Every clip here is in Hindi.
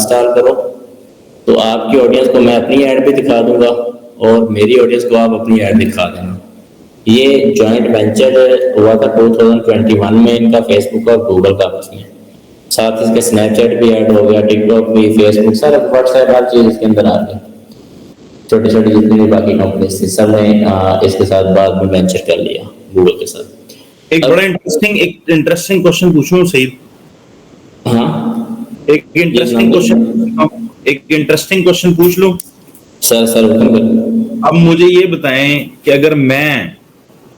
इंस्टॉल करो, तो आपकी ऑडियंस को मैं अपनी ऐड भी दिखा दूंगा और मेरी ऑडियंस को आप अपनी ऐड दिखा देना। ये जॉइंट वेंचर हुआ था 2021 में इनका, फेसबुक और गूगल का आपस में। साथ इसके स्नैपचैट भी ऐड हो गया, टिकटॉक भी, फेसबुक, सारा व्हाट्सएप, हर चीज़ इसके अंदर आ गई। छोटी छोटी जितनी भी बाकी कंपनीज थी सब ने इसके साथ बाद में वेंचर कर लिया गूगल के साथ। एक बड़ा इंटरेस्टिंग क्वेश्चन पूछूं सईद? हाँ, एक इंटरेस्टिंग क्वेश्चन पूछ लूं सर अब मुझे ये बताएं कि अगर मैं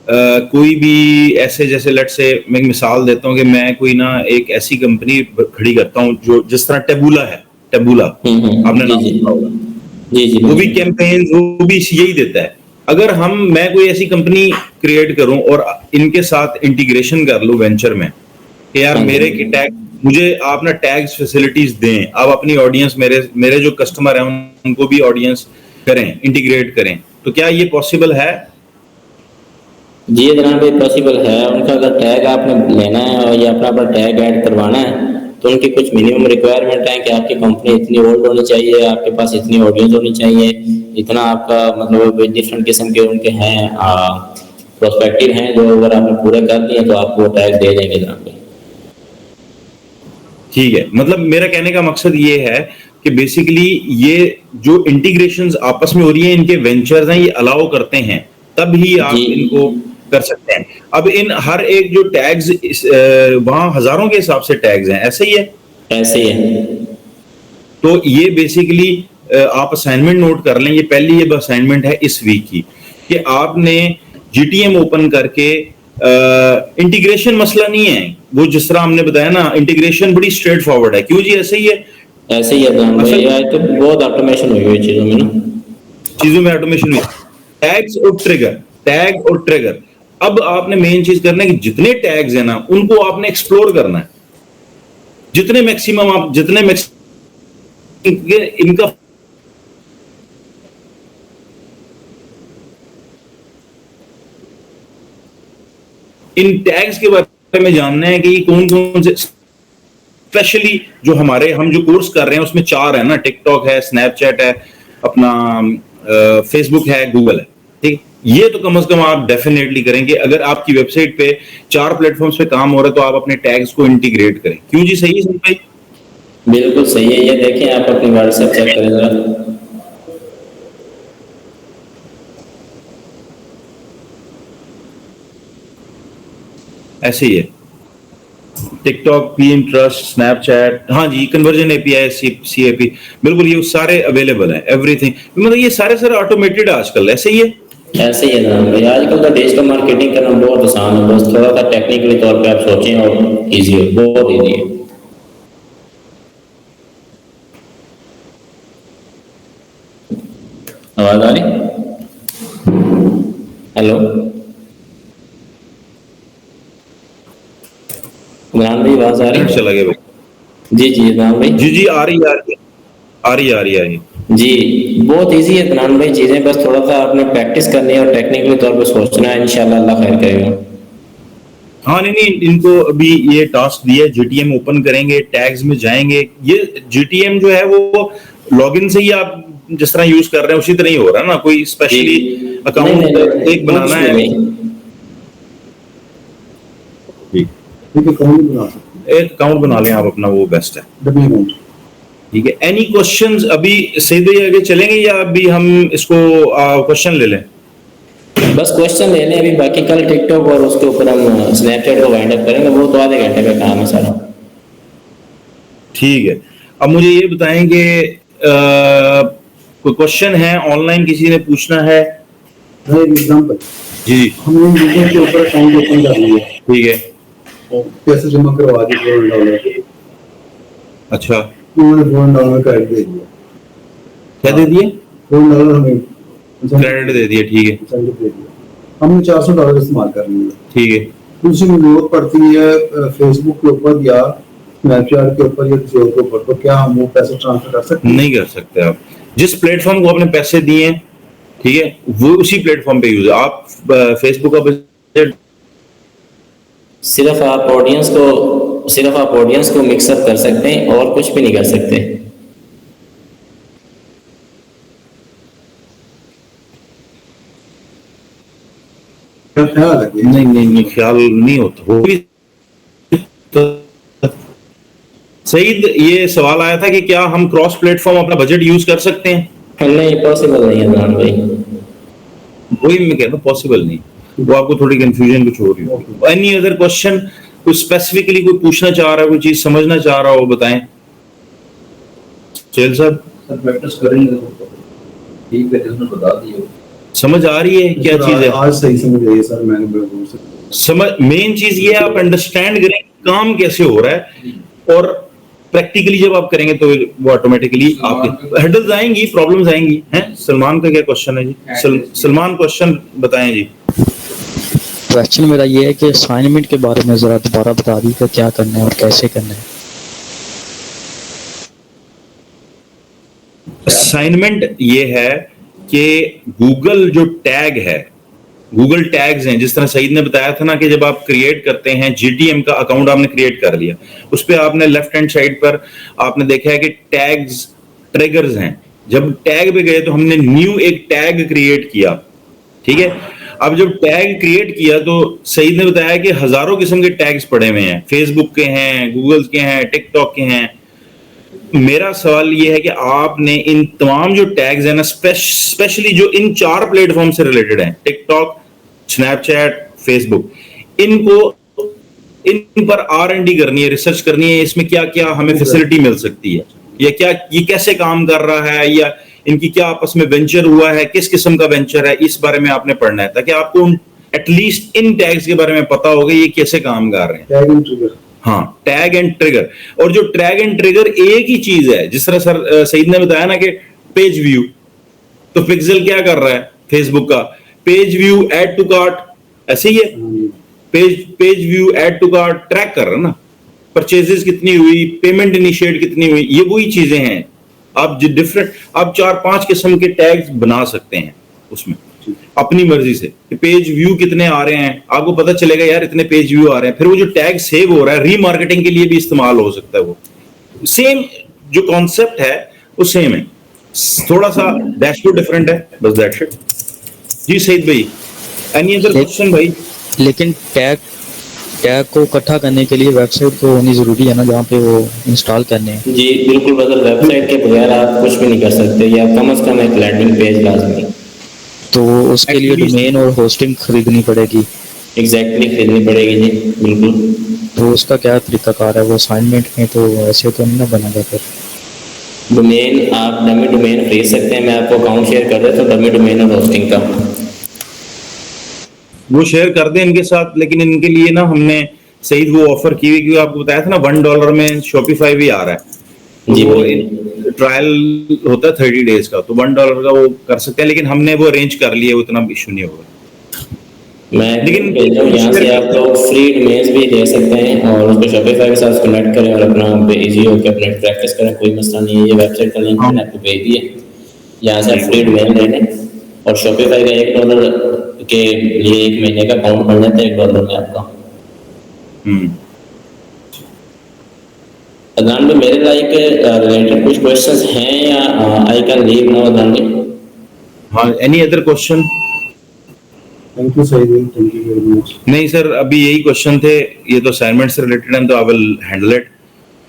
कोई भी ऐसे, जैसे लेट से मैं एक मिसाल देता हूं कि मैं कोई ना एक ऐसी कंपनी खड़ी करता हूं जो जिस तरह टेबुला है, टेबुला आपने नाम सुना होगा, वो भी कैंपेन्स वो भी यही देता है। अगर मैं कोई ऐसी कंपनी क्रिएट करूं और इनके साथ इंटीग्रेशन कर लूं वेंचर में कि यार मेरे की टैग, मुझे आप ना टैग्स फैसिलिटीज दें, आप अपनी ऑडियंस, मेरे जो कस्टमर हैं उनको भी ऑडियंस करें, इंटीग्रेट करें, तो क्या ये पॉसिबल है? जी जनाब भाई पॉसिबल है। उनका अगर टैग आपने लेना है और या अपना टैग ऐड करवाना है तो उनकी कुछ मिनिमम रिक्वायरमेंट है कि आपकी कंपनी इतनी ओल्ड होनी चाहिए, आपके पास इतनी ऑडियंस होनी चाहिए, इतना आपका मतलब डिफरेंट किस्म के उनके हैं प्रोस्पेक्टिव हैं, जो अगर आपने पूरे कर दिए तो आपको टैग दे देंगे जनाब भाई। ठीक है, मतलब मेरा कहने का मकसद ये है कि बेसिकली ये जो इंटीग्रेशंस आपस में हो रही है, इनके वेंचर्स हैं, ये अलाउ करते हैं, तब ही आप इनको कर सकते हैं। अब इन हर एक जो टैग्स वहां हजारों के हिसाब से टैग्स हैं, ऐसे ही है? ऐसे ही है। तो ये बेसिकली आप असाइनमेंट नोट कर लें, ये पहली ये असाइनमेंट है इस वीक की कि आपने जीटीएम ओपन करके इंटीग्रेशन मसला नहीं है, वो जिस तरह हमने बताया ना, इंटीग्रेशन बड़ी स्ट्रेट फॉरवर्ड है। क्यों जी ऐसे ही है? ऐसे ही है तो बहुत ऑटोमेशन हुई है चीजों में ना, चीजों में ऑटोमेशन हुई। टैग्स और ट्रिगर, टैग और ट्रिगर। अब आपने मेन चीज करना है कि जितने टैग्स हैं ना उनको आपने एक्सप्लोर करना है, जितने मैक्सिमम इनका इन टैग्स के बारे में जानना है कि कौन कौन से, स्पेशली जो हम जो कोर्स कर रहे हैं उसमें 4 है ना, टिकटॉक है, स्नैपचैट है, अपना फेसबुक है, गूगल है, ठीक। ये तो कम से कम आप डेफिनेटली करेंगे। अगर आपकी वेबसाइट पे 4 प्लेटफॉर्म्स पे काम हो रहा है तो आप अपने टैग्स को इंटीग्रेट करें। क्यों जी, सही है भाई? बिल्कुल सही है। ये देखें, आप अपनी व्हाट्सएप चेक करें जरा, ऐसे ही है। टिकटॉक, पिंटरेस्ट, स्नैपचैट, हाँ जी, कन्वर्जन एपीआई, सीएपी, बिल्कुल ये सारे अवेलेबल है, एवरीथिंग, मतलब ये सारे ऑटोमेटेड आजकल। ऐसे ही है, ऐसे ही है ना भाई। आजकल तो डिजिटल मार्केटिंग करना बहुत आसान है, बस थोड़ा सा टेक्निकली तौर पे आप सोचें और इजी है, बहुत इजी है। आवाज आ रही? हेलो इमरान भाई, आवाज आ रही? चला गया भाई। जी इमरान भाई, जी आ रही जी। बहुत इजी है इमरान भाई चीजें, बस थोड़ा सा आपने प्रैक्टिस करनी है और टेक्निकली तौर पे सोचना है, इंशाल्लाह अल्लाह खैर करेगा। हाँ नहीं, इनको अभी ये टास्क दिया है, जीटीएम ओपन करेंगे, टैग्स में जाएंगे। ये जीटीएम जो है वो लॉगिन से ही आप जिस तरह यूज कर रहे हैं उसी तरह ही हो रहा है ना, कोई स्पेशली अकाउंट एक बनाना है, एक अकाउंट बना लें आप अपना, वो बेस्ट है। ठीक है, एनी क्वेश्चंस अभी सीधे आगे चलेंगे या अभी हम इसको क्वेश्चन ले लें? बस क्वेश्चन ले लें अभी, बाकी कल टिकटॉक और उसके ऊपर हम स्नैपचैट को वाइंड अप करेंगे, वो तो आधे घंटे का काम है सारा। ठीक है, अब मुझे ये बताएं कि कोई क्वेश्चन है ऑनलाइन, किसी ने पूछना है? एग्जांपल जी, हमने गूगल के ऊपर अकाउंट ओपन कर लिया, ठीक है, पैसे जमा करवा दिए $4, अच्छा, उन्होंने $4 का क्रेडिट दे दिया। क्या दे दिए? $4 हमें क्रेडिट दे दिया, ठीक है, हमने $400 इस्तेमाल कर लिया, ठीक है। दूसरी में जरूरत पड़ती है फेसबुक के ऊपर या स्नैपचैट के ऊपर या किसी और के ऊपर, तो क्या हम वो पैसे ट्रांसफर कर सकते हैं? नहीं कर सकते। आप जिस प्लेटफॉर्म को आपने पैसे दिए, ठीक है, वो उसी प्लेटफॉर्म पे यूज है। आप फेसबुक का सिर्फ आप ऑडियंस को मिक्सअप कर सकते हैं और कुछ भी नहीं कर सकते। ख्याल है कि नहीं ख्याल नहीं होता वो भी। तो सईद, ये सवाल आया था कि क्या हम क्रॉस प्लेटफॉर्म अपना बजट यूज कर सकते हैं? नहीं, पॉसिबल नहीं है अदनान भाई। वही मैं कह रहा हूँ, पॉसिबल नहीं। वो आपको थोड़ी कंफ्यूजन कुछ हो रही हो। Any other question? कुछ स्पेसिफिकली कोई पूछना चाह रहा है, कोई चीज समझना चाह रहा हो, बताएं। चेल साहब, सर प्रैक्टिस करेंगे तो ठीक है, जिसने बता दिया समझ आ रही है क्या चीज है? आज सही समझ आई है सर, मैंने बिल्कुल से समझ, मेन चीज ये है आप अंडरस्टैंड करें काम कैसे हो रहा है, और प्रैक्टिकली जब आप करेंगे तो वो ऑटोमेटिकली आपके हर्डल्स आएंगी, प्रॉब्लम्स आएंगी। हैं, सलमान का क्या क्वेश्चन है जी? सलमान क्वेश्चन बताएं जी। क्वेश्चन मेरा ये है कि असाइनमेंट के बारे में जरा दोबारा बता दीजिए, क्या करना है और कैसे करना है। असाइनमेंट ये है कि गूगल जो टैग है, गूगल टैग्स हैं, जिस तरह सईद ने बताया था ना कि जब आप क्रिएट करते हैं जीटीएम का अकाउंट आपने क्रिएट कर लिया, उस पर आपने लेफ्ट हैंड साइड पर आपने देखा है कि टैग्स ट्रिगर्स हैं। जब टैग पे गए तो हमने न्यू एक टैग क्रिएट किया, ठीक है। अब जब टैग क्रिएट किया तो सईद ने बताया कि हजारों किस्म के टैग्स पड़े हुए हैं, फेसबुक के हैं, गूगल के हैं, टिकटॉक के हैं। मेरा सवाल ये है कि आपने इन तमाम जो टैग्स हैं ना, स्पेशली जो इन 4 प्लेटफॉर्म से रिलेटेड हैं, टिकटॉक, स्नैपचैट, फेसबुक, इन पर R&D करनी है, रिसर्च करनी है, इसमें क्या क्या हमें फैसिलिटी मिल सकती है, या क्या ये कैसे काम कर रहा है, या इनकी क्या आपस में वेंचर हुआ है, किस किस्म का वेंचर है, इस बारे में आपने पढ़ना है, ताकि आपको एटलीस्ट इन टैग्स के बारे में पता होगा ये कैसे काम कर रहे हैं। टैग एंड ट्रिगर, हाँ, टैग एंड ट्रिगर। और जो टैग एंड ट्रिगर एक ही चीज है, जिस तरह सर सईद ने बताया ना कि पेज व्यू, तो पिक्सेल क्या कर रहा है फेसबुक का, page view, add to cart, ऐसे ही है। Page view, add to cart track कर रहा है ना, परचेजेस कितनी हुई, पेमेंट इनिशिएट कितनी हुई, ये वही चीजें हैं। आप जो डिफरेंट, आप 4-5 किस्म के टैग्स बना सकते हैं उसमें अपनी मर्जी से। पेज व्यू कितने आ रहे हैं, आपको पता चलेगा यार इतने पेज व्यू आ रहे हैं, फिर वो जो टैग सेव हो रहा है रीमार्केटिंग के लिए भी इस्तेमाल हो सकता है। वो सेम जो कॉन्सेप्ट है वो सेम है, थोड़ा सा डैशबोर्ड डिफरेंट है, बस दैट्स इट। जी सईद भाई, एनी अदर क्वेश्चन भाई? लेकिन टैग को इकट्ठा करने के लिए वेबसाइट तो होनी जरूरी है ना, जहाँ पे वो इंस्टॉल करने हैं। जी बिल्कुल बदल, वेबसाइट के बगैर आप कुछ भी नहीं कर सकते, या कम से कम एक लैंडिंग पेज लाजमी। तो उसके लिए डोमेन और होस्टिंग खरीदनी पड़ेगी। एग्जैक्टली खरीदनी पड़ेगी जी, बिल्कुल। तो उसका क्या तरीकाकार है? वो असाइनमेंट में तो ऐसे तो नहीं ना बनेगा फिर। डोमेन आप डमी डोमेन खरीद सकते हैं, मैं आपको अकाउंट शेयर कर देता हूँ डमी डोमेन और होस्टिंग का। वो शेयर कर दें इनके साथ, लेकिन इनके लिए ना हमने सईद वो ऑफर की हुई, क्योंकि आपको बताया था ना $1 में शॉपिफाई भी आ रहा है जी, वो ट्रायल होता है 30 डेज का, तो $1 का वो कर सकते हैं, लेकिन हमने वो अरेंज कर लिया, उतना इशू नहीं होगा। मैं लेकिन यहाँ से आप लोग फ्री डोमेन्स भी ले सकते हैं और उसको शॉपिफाई के साथ कनेक्ट करें और अपना इजी होकर अपने प्रैक्टिस करें, कोई मसला नहीं है। ये वेबसाइट का लिंक मैंने आपको भेज दिया, यहाँ से आप फ्री डोमेन ले लें और शॉपिफाई का $1 के लिए 1 महीने का अकाउंट बन जाता है $1 में आपका। अदनान भाई, मेरे लाइक रिलेटेड कुछ क्वेश्चंस हैं या I can leave now Adnan भाई? हाँ, any other question? Thank you Saeed, thank you very much. नहीं सर, अभी यही क्वेश्चन थे, ये तो असाइनमेंट से रिलेटेड है, तो आई विल हैंडल इट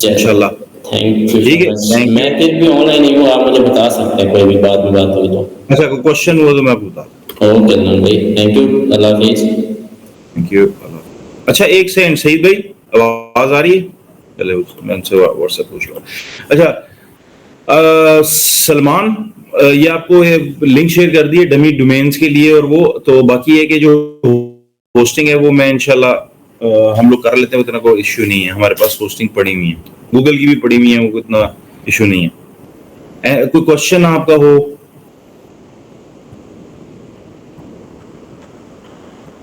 इंशाल्लाह। Thank you. ठीक है, मैं फिर भी ऑनलाइन ही हूँ, आप मुझे बता सकते हैं कोई भी बात में बात हुई तो। अच्छा, कोई क्वेश्चन हुआ तो मैं पूछता। ओके अदनान भाई, thank you, Allah Hafiz. Thank you. अच्छा एक सेकंड सईद भाई, आवाज आ रही है? चले मैं उनसे व्हाट्सएप पूछ लो। अच्छा सलमान, ये आपको लिंक शेयर कर दिए डमी डोमेन्स के लिए, और वो तो बाकी है कि जो होस्टिंग है वो मैं इंशाल्लाह हम लोग कर लेते हैं, उतना कोई इश्यू नहीं है। हमारे पास होस्टिंग पड़ी हुई है, गूगल की भी पड़ी हुई है, वो इतना इश्यू नहीं है। कोई क्वेश्चन आपका हो?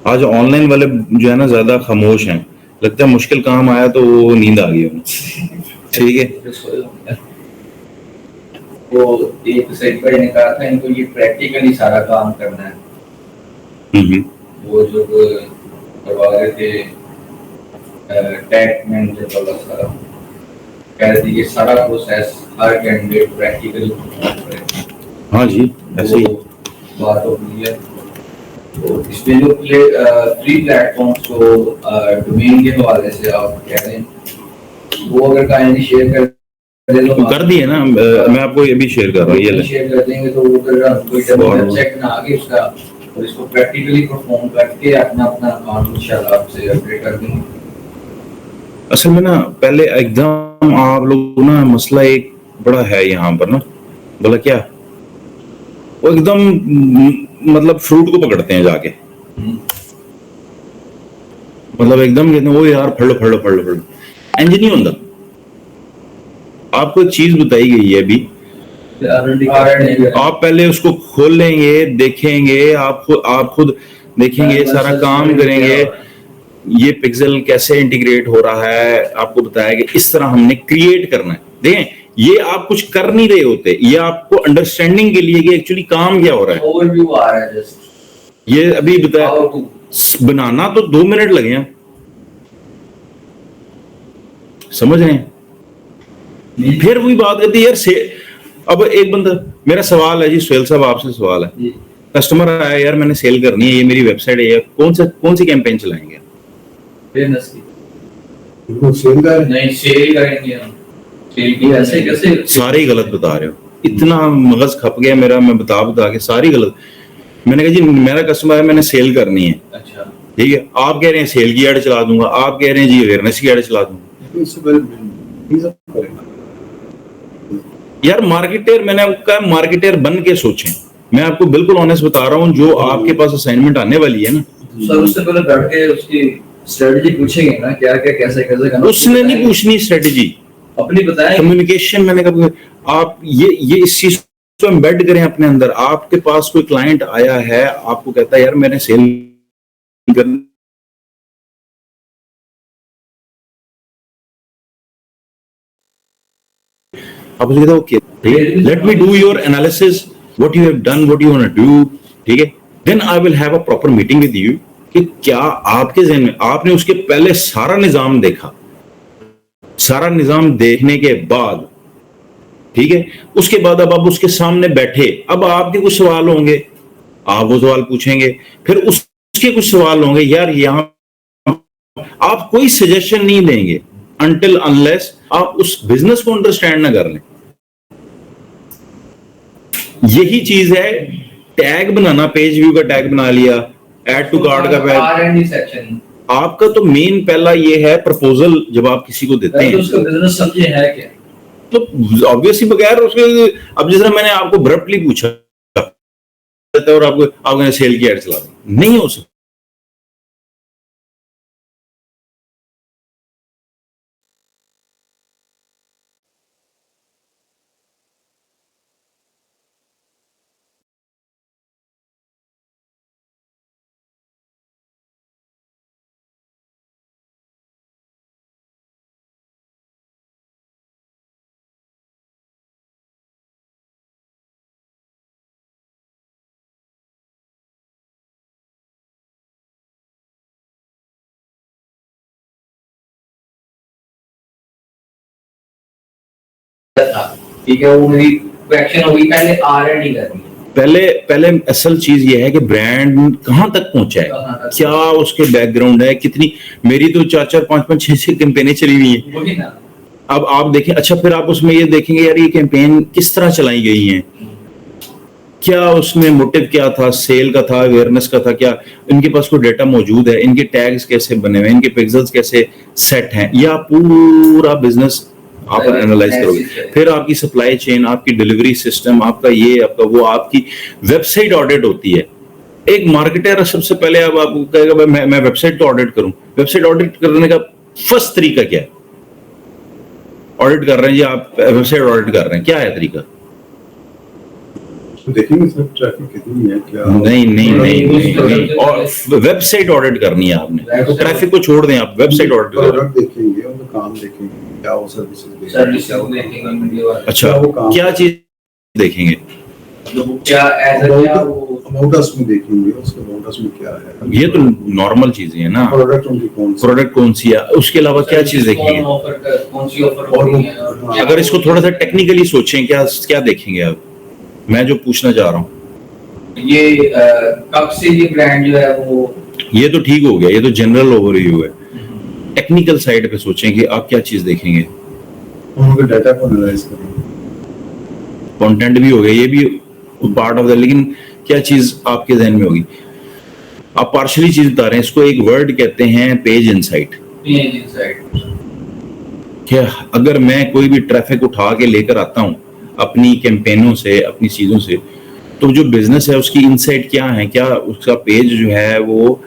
आज ऑनलाइन वाले जो है ना ज्यादा खामोश हैं, लगता है मुश्किल काम आया तो वो नींद आ गई उन्हें। ठीक है, वो एक साइड पर इन्हें कहा था इनको ये प्रैक्टिकली सारा काम करना है। वो जो करवा रहे थे टैग मैनेजर वाला सारा कह रहे थे ये सारा प्रोसेस हर कैंडिडेट प्रैक्टिकली। हाँ जी, ऐसे ही बात हो रही है। तो इसमें जो फ्री प्लेटफॉर्म्स को डोमेन के हवाले से आप कह रहे हैं वो अगर काइंडली शेयर कर दे तो कर दिए ना, मैं आपको ये भी शेयर कर रहा हूँ, ये ले शेयर कर देंगे तो वो अगर हम कोई वेबसाइट बना के उसका और इसको प्रैक्टिकली परफॉर्म करके अपना अकाउंट इंशाल्लाह आपसे अपडेट कर देंगे। असल में ना पहले एकदम आप लोग ना मसला एक बड़ा है यहाँ पर ना, बोला क्या वो एकदम मतलब फ्रूट को पकड़ते हैं जाके, मतलब एकदम कहते हैं वो यार फड़ लो इंज नहीं होता। आपको एक चीज बताई गई है अभी, आप पहले उसको खोलेंगे, देखेंगे, आप खुद देखेंगे, सारा काम करेंगे, ये पिक्सेल कैसे इंटीग्रेट हो रहा है आपको बताया कि इस तरह हमने क्रिएट करना है। देखें ये आप कुछ कर नहीं रहे होते, ये आपको अंडरस्टैंडिंग के लिए कि एक्चुअली काम क्या हो रहा है। ओवरव्यू आ रहा है जस्ट, ये अभी बताया बनाना तो 2 मिनट लगे हैं, समझ रहे हैं। फिर वही बात करती है यार से, अब एक बंदा, मेरा सवाल है जी सुहेल साहब आपसे सवाल है, कस्टमर आया यार मैंने सेल करनी है, ये मेरी वेबसाइट है, कौन सी कैंपेन चलाएंगे? बिजनेस की नहीं सेल करेंगे हम, सेल की ऐसे कैसे सारे ही गलत बता रहे हो, इतना मगज खप गया मेरा, मैं बता के सारी गलत। मैंने कहा जी मेरा कस्टमर है, मैंने सेल करनी है, अच्छा ठीक है, आप कह रहे हैं सेल की ऐड चला दूंगा, आप कह रहे हैं जी अवेयरनेस की ऐड चला दूंगा। यार मार्केटर, मैंने आपको कहा मार्केटर बन के सोचें, मैं आपको बिल्कुल ऑनेस्ट बता रहा हूँ, जो आपके पास असाइनमेंट आने वाली है ना, सर उससे पहले बैठ के उसकी स्ट्रेटजी पूछेंगे ना, क्या कैसे करना। उसने नहीं पूछनी स्ट्रेटजी, अपनी बताएं कम्युनिकेशन। मैंने कहा आप ये इस चीज को एम्बेड करें अपने अंदर। आपके पास कोई क्लाइंट आया है, आपको कहता है यार मैंने सेल करनी, आप उसे कहते हो okay let me do your analysis, what you have done, what you want to do, ठीक है, then I will have a proper meeting with you कि क्या आपके ज़हन में, आपने उसके पहले सारा निजाम देखा, सारा निजाम देखने के बाद, ठीक है, उसके बाद अब आप उसके सामने बैठे, अब आपके कुछ सवाल होंगे, आप वो सवाल पूछेंगे, फिर उसके कुछ सवाल होंगे, यार यहां आप कोई सजेशन नहीं देंगे अनटिल अनलेस आप उस बिजनेस को अंडरस्टैंड ना कर लें। यही चीज है, टैग बनाना, पेज व्यू का टैग बना लिया, ऐड टू कार्ड का टैग, R&D सेक्शन आपका तो मेन पहला ये है प्रपोजल जब आप किसी को देते हैं, तो उसका बिजनेस समझे है क्या, तो ऑब्वियसली बगैर उसके, अब जिस तरह मैंने आपको अब्रप्टली पूछा और आपको सेल की ऐड चला दी, नहीं हो सकता। था, ठीक है, वो मेरी क्वेश्चन होगी पहले R&D करनी है। पहले असल चीज ये है कि ब्रांड कहां तक पहुंचा है, क्या उसके बैकग्राउंड है, कितनी, मेरी तो 4 5 5 6 कैंपेनें चली हुई हैं, वही ना। अब आप देखें, अच्छा फिर आप उसमें ये देखेंगे यार ये कैंपेन किस तरह चलाई गई है, क्या उसमें मोटिव क्या था, सेल का था, अवेयरनेस का था, क्या इनके पास कोई डेटा मौजूद है, इनके टैग्स कैसे बने हुए, इनके पिक्सेल्स कैसे सेट हैं, या पूरा बिजनेस आप एनालाइज करोगे। फिर आपकी सप्लाई चेन, आपकी डिलीवरी सिस्टम, आपका ये, आपका वो, आपकी वेबसाइट ऑडिट होती है। एक मार्केटर सबसे पहले अब आपको कहेगा मैं वेबसाइट तो ऑडिट करूं, वेबसाइट ऑडिट करने का फर्स्ट तरीका क्या है? ऑडिट कर रहे हैं जी आप, वेबसाइट ऑडिट कर रहे हैं, क्या है तरीका? देखेंगे सर ट्रैफिक कितनी है, क्या नहीं, और वेबसाइट ऑडिट करनी है आपने, तो ट्रैफिक को छोड़ दें, आप वेबसाइट ऑडिट प्रोडक्ट देखेंगे, उनका काम देखेंगे, क्या वो सर्विसेज देखेंगे। अच्छा, क्या चीज देखेंगे? क्या अबाउट अस में देखेंगे, उसके अबाउट अस में क्या है, ये तो नॉर्मल चीजें है ना, प्रोडक्ट कौन सी है, उसके अलावा क्या चीज देखेंगे? कौन सी ऑफर हो रही है। अगर इसको थोड़ा सा टेक्निकली सोचें, क्या देखेंगे आप, मैं जो पूछना चाह रहा हूँ, ये कब से ये ब्रांड जो है वो, ये तो ठीक हो गया, ये तो जनरल ओवरव्यू है। टेक्निकल साइड पे सोचें कि आप क्या चीज देखेंगे। उनके डाटा को एनालाइज करें, कंटेंट भी हो गया, ये भी पार्ट ऑफ द, लेकिन क्या चीज आपके जहन में होगी। आप पार्शली चीज बता रहे हैं, इसको एक वर्ड कहते हैं पेज इनसाइट। Page insight. क्या अगर मैं कोई भी ट्रैफिक उठा के लेकर आता हूं अपनी कैंपेनों से, अपनी चीजों से, तो जो बिजनेस है उसकी इनसाइट क्या है, क्या उसका पेज जो है वो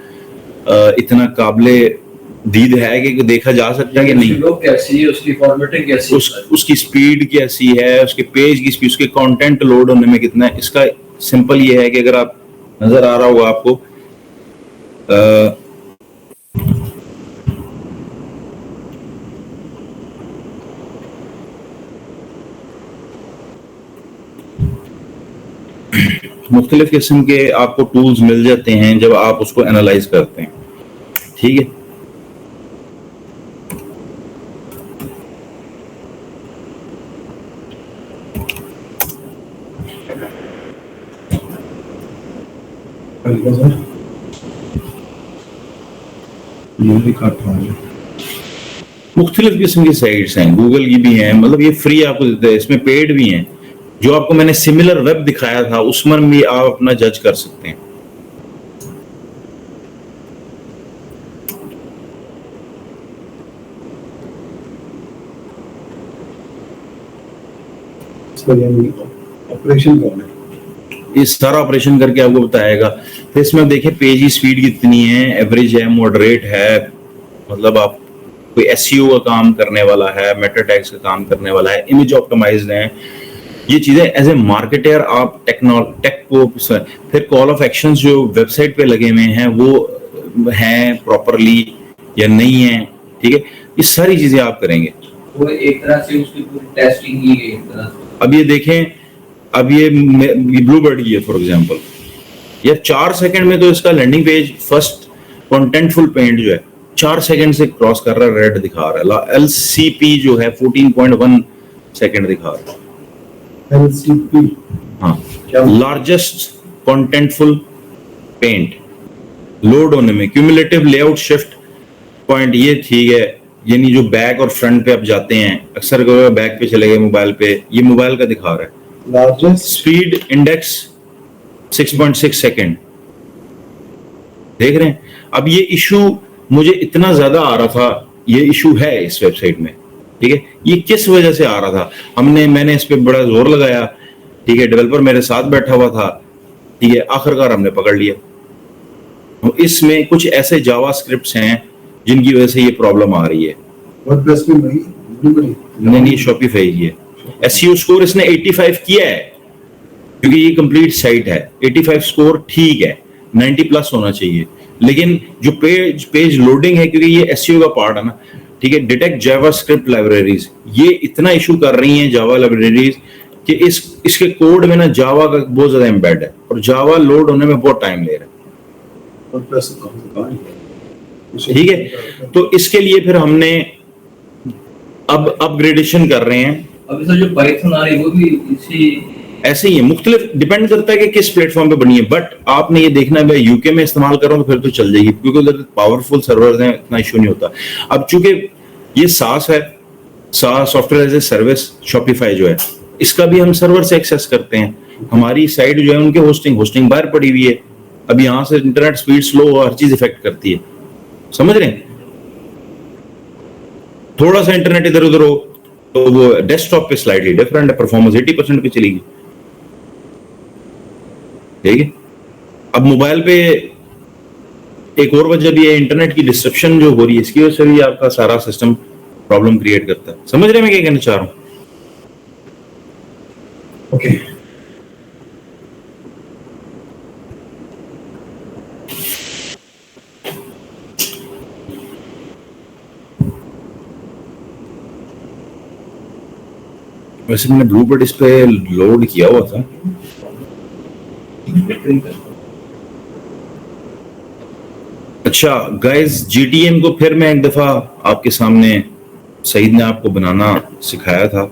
इतना काबिले दीद है कि देखा जा सकता है कि नहीं, लोग कैसी है, उसकी फॉर्मेटिंग कैसी है, उसकी स्पीड कैसी है, उसके पेज की स्पीड, उसके कंटेंट लोड होने में कितना है। इसका सिंपल ये है कि अगर आप नजर आ रहा होगा आपको मुख्तलिफ किस्म के आपको टूल्स मिल जाते हैं जब आप उसको एनालाइज करते हैं, ठीक है। मुख्तलिफ किस्म की साइट्स हैं, गूगल की भी हैं, मतलब ये फ्री आपको देते हैं, इसमें पेड भी हैं। जो आपको मैंने सिमिलर वेब दिखाया था उसमें भी आप अपना जज कर सकते हैं। ऑपरेशन कौन है, इस सारा ऑपरेशन करके आपको बताएगा। तो इसमें देखिए पेज की स्पीड कितनी है, एवरेज है, मॉडरेट है, मतलब आप कोई एसईओ का काम करने वाला है, मेटा टैग्स का काम करने वाला है, इमेज ऑप्टिमाइज्ड है, ये चीजें एज ए मार्केटर आप टेक को, फिर कॉल ऑफ एक्शंस जो वेबसाइट पे लगे हुए हैं वो हैं प्रॉपरली या नहीं है, ठीक है, ये सारी चीजें आप करेंगे। वो एक तरह से उसकी पूरी टेस्टिंग की गई एक तरह से। अब ये देखें, अब ये ब्लूबर्ड की है फॉर एग्जांपल, ये 4 सेकंड में तो इसका landing page first contentful paint जो है 4 सेकंड से क्रॉस कर रहा है, रेड दिखा रहा है। एलसीपी जो है 14.1 सेकंड दिखा रहा है। एलसीपी, हाँ, लार्जेस्ट कंटेंटफुल पेंट लोड होने में, क्यूमुलेटिव लेआउट शिफ्ट पॉइंट, ये ठीक है, यानी जो बैक और फ्रंट पे आप जाते हैं, अक्सर बैक पे चले गए मोबाइल पे, ये मोबाइल का दिखा रहा है। लार्जेस्ट स्पीड इंडेक्स 6.6 सेकंड, देख रहे हैं। अब ये इशू मुझे इतना ज्यादा आ रहा था, ये इशू है इस वेबसाइट में, ठीक है, ये किस वजह से आ रहा था, मैंने इस पे बड़ा जोर लगाया, ठीक है, डेवलपर मेरे साथ बैठा हुआ था, ठीक है, आखिरकार हमने पकड़ लिया। इसमें कुछ ऐसे जावा स्क्रिप्ट्स हैं जिनकी वजह से ये प्रॉब्लम आ रही है। वर्डप्रेस में नहीं, शॉपिफाई की है। एसईओ स्कोर इसने 85 किया है क्योंकि ये कंप्लीट साइट है, 85 स्कोर ठीक है, 90 प्लस होना चाहिए, लेकिन जो पेज लोडिंग है, क्योंकि ये एसईओ का पार्ट है ना, ठीक है, डिटेक्ट जावास्क्रिप्ट लाइब्रेरीज, ये इतना इशू कर रही हैं जावा लाइब्रेरीज कि इसके कोड में ना जावा का बहुत ज्यादा एम्बेड है और जावा लोड होने में बहुत टाइम ले रहा है, ठीक है। तो इसके लिए फिर हमने अब अपग्रेडेशन कर रहे हैं। अभी तो जो पाइथन आ रही है वो भी इसी ऐसे ही है, मुख्तलिफ डिपेंड करता है कि किस प्लेटफॉर्म पे बनी है, बट आपने ये देखना है, यूके में इस्तेमाल कर रहा हूँ तो फिर तो चल जाएगी क्योंकि उधर पावरफुल सर्वर्स हैं, इतना इशू नहीं होता। अब चूंकि ये सास है, SaaS software as a service, Shopify जो है, इसका भी हम सर्वर से एक्सेस करते हैं। हमारी साइट जो है उनके होस्टिंग बाहर पड़ी हुई है, अब यहाँ से इंटरनेट स्पीड स्लो और हर चीज इफेक्ट करती है, समझ रहे हैं। थोड़ा सा इंटरनेट इधर उधर हो तो वो डेस्कटॉप पे स्लाइडली डिफरेंट है, परफॉर्मेंस 80% पे चलेगी, ठीक है। अब मोबाइल पे एक और वजह भी है, इंटरनेट की डिस्ट्रप्शन जो हो रही है, इसकी वजह से भी आपका सारा सिस्टम प्रॉब्लम क्रिएट करता है। समझ रहे हैं मैं क्या कहना चाह रहा हूं? ओके, वैसे मैंने ब्लूबर्ड इस पे लोड किया हुआ था। अच्छा गाइस, जीटीएम को फिर मैं एक दफा आपके सामने, सईद ने आपको बनाना सिखाया था,